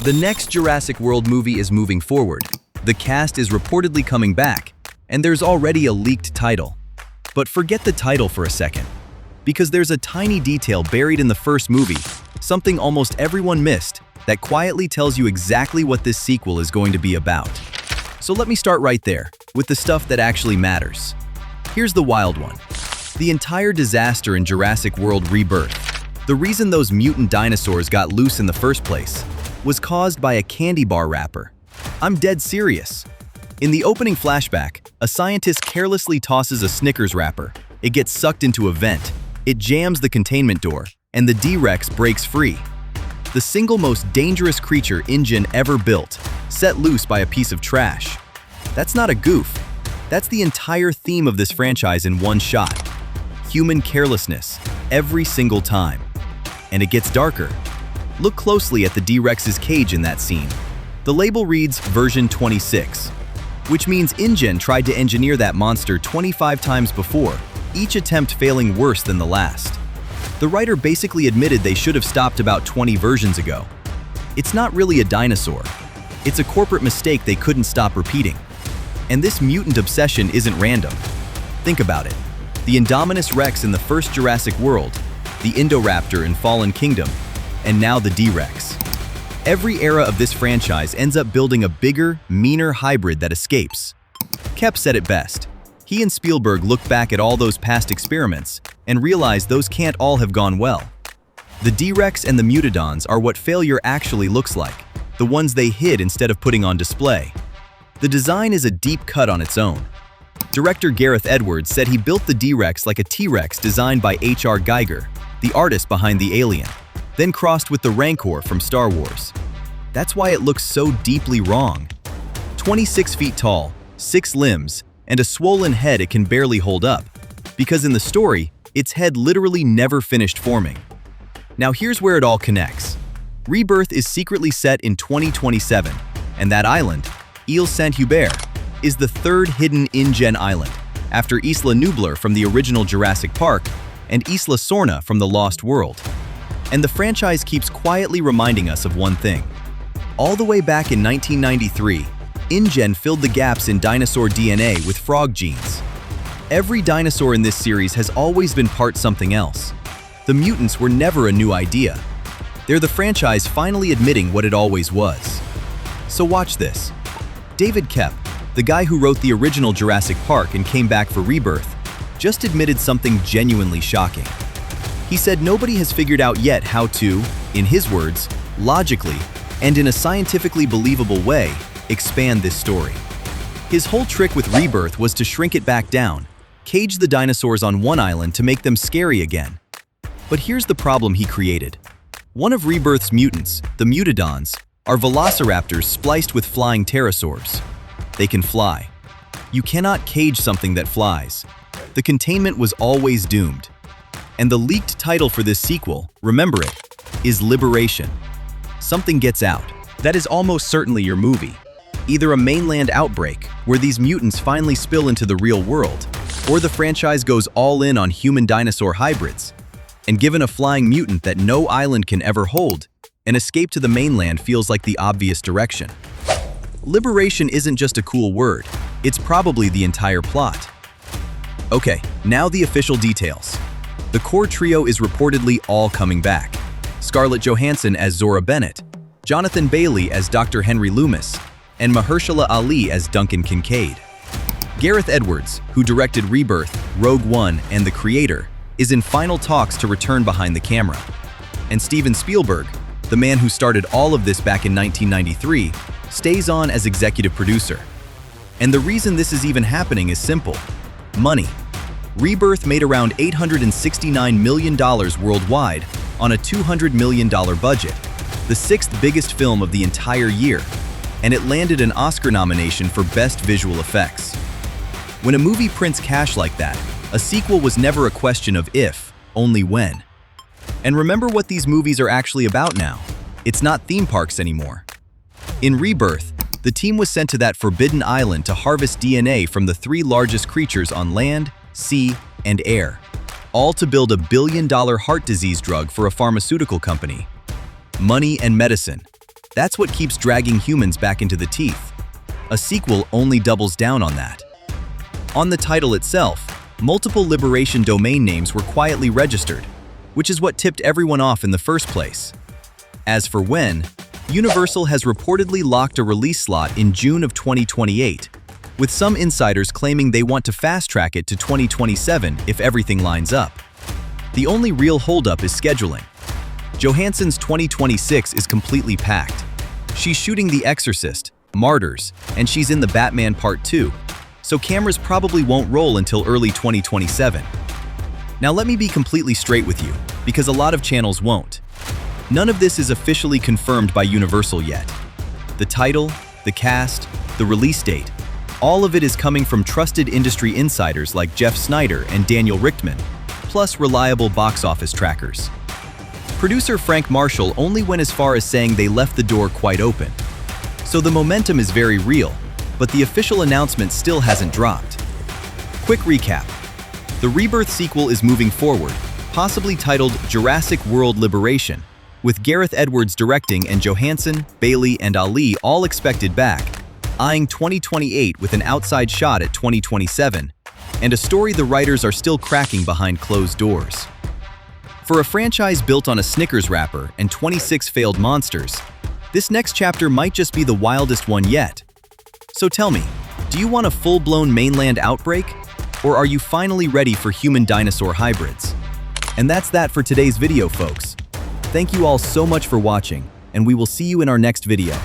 The next Jurassic World movie is moving forward. The cast is reportedly coming back, and there's already a leaked title. But forget the title for a second, because there's a tiny detail buried in the first movie, something almost everyone missed, that quietly tells you exactly what this sequel is going to be about. So let me start right there, with the stuff that actually matters. Here's the wild one. The entire disaster in Jurassic World Rebirth, the reason those mutant dinosaurs got loose in the first place, was caused by a candy bar wrapper. I'm dead serious. In the opening flashback, a scientist carelessly tosses a Snickers wrapper. It gets sucked into a vent. It jams the containment door, and the D-Rex breaks free. The single most dangerous creature InGen ever built, set loose by a piece of trash. That's not a goof. That's the entire theme of this franchise in one shot. Human carelessness, every single time. And it gets darker. Look closely at the D-Rex's cage in that scene. The label reads version 26, which means InGen tried to engineer that monster 25 times before, each attempt failing worse than the last. The writer basically admitted they should have stopped about 20 versions ago. It's not really a dinosaur. It's a corporate mistake they couldn't stop repeating. And this mutant obsession isn't random. Think about it. The Indominus Rex in the first Jurassic World, the Indoraptor in Fallen Kingdom, and now the D-Rex. Every era of this franchise ends up building a bigger, meaner hybrid that escapes. Kep said it best. He and Spielberg looked back at all those past experiments and realized those can't all have gone well. The D-Rex and the Mutodons are what failure actually looks like, the ones they hid instead of putting on display. The design is a deep cut on its own. Director Gareth Edwards said he built the D-Rex like a T-Rex designed by H.R. Giger, the artist behind the Alien, then crossed with the Rancor from Star Wars. That's why it looks so deeply wrong. 26 feet tall, 6 limbs, and a swollen head it can barely hold up, because in the story, its head literally never finished forming. Now here's where it all connects. Rebirth is secretly set in 2027, and that island, Ile Saint-Hubert, is the third hidden InGen island, after Isla Nublar from the original Jurassic Park and Isla Sorna from the Lost World. And the franchise keeps quietly reminding us of one thing. All the way back in 1993, InGen filled the gaps in dinosaur DNA with frog genes. Every dinosaur in this series has always been part something else. The mutants were never a new idea. They're the franchise finally admitting what it always was. So watch this. David Kep, the guy who wrote the original Jurassic Park and came back for Rebirth, just admitted something genuinely shocking. He said nobody has figured out yet how to, in his words, logically, and in a scientifically believable way, expand this story. His whole trick with Rebirth was to shrink it back down, cage the dinosaurs on one island to make them scary again. But here's the problem he created. One of Rebirth's mutants, the Mutodons, are velociraptors spliced with flying pterosaurs. They can fly. You cannot cage something that flies. The containment was always doomed. And the leaked title for this sequel, remember it, is Liberation. Something gets out. That is almost certainly your movie. Either a mainland outbreak, where these mutants finally spill into the real world, or the franchise goes all in on human dinosaur hybrids. And given a flying mutant that no island can ever hold, an escape to the mainland feels like the obvious direction. Liberation isn't just a cool word, it's probably the entire plot. Okay, now the official details. The core trio is reportedly all coming back. Scarlett Johansson as Zora Bennett, Jonathan Bailey as Dr. Henry Loomis, and Mahershala Ali as Duncan Kincaid. Gareth Edwards, who directed Rebirth, Rogue One, and The Creator, is in final talks to return behind the camera. And Steven Spielberg, the man who started all of this back in 1993, stays on as executive producer. And the reason this is even happening is simple: money. Rebirth made around $869 million worldwide on a $200 million budget, the sixth biggest film of the entire year, and it landed an Oscar nomination for Best Visual Effects. When a movie prints cash like that, a sequel was never a question of if, only when. And remember what these movies are actually about now. It's not theme parks anymore. In Rebirth, the team was sent to that forbidden island to harvest DNA from the 3 largest creatures on land, sea, and air, all to build a billion-dollar heart disease drug for a pharmaceutical company. Money and medicine. That's what keeps dragging humans back into the teeth. A sequel only doubles down on that. On the title itself, multiple Liberation domain names were quietly registered, which is what tipped everyone off in the first place. As for when, Universal has reportedly locked a release slot in June of 2028, with some insiders claiming they want to fast-track it to 2027 if everything lines up. The only real holdup is scheduling. Johansson's 2026 is completely packed. She's shooting The Exorcist, Martyrs, and she's in the Batman Part 2, so cameras probably won't roll until early 2027. Now let me be completely straight with you, because a lot of channels won't. None of this is officially confirmed by Universal yet. The title, the cast, the release date, all of it is coming from trusted industry insiders like Jeff Snyder and Daniel Richtman, plus reliable box office trackers. Producer Frank Marshall only went as far as saying they left the door quite open. So the momentum is very real, but the official announcement still hasn't dropped. Quick recap. The Rebirth sequel is moving forward, possibly titled Jurassic World Liberation, with Gareth Edwards directing and Johansson, Bailey, and Ali all expected back, eyeing 2028 with an outside shot at 2027, and a story the writers are still cracking behind closed doors. For a franchise built on a Snickers wrapper and 26 failed monsters, this next chapter might just be the wildest one yet. So tell me, do you want a full-blown mainland outbreak? Or are you finally ready for human-dinosaur hybrids? And that's that for today's video, folks. Thank you all so much for watching, and we will see you in our next video.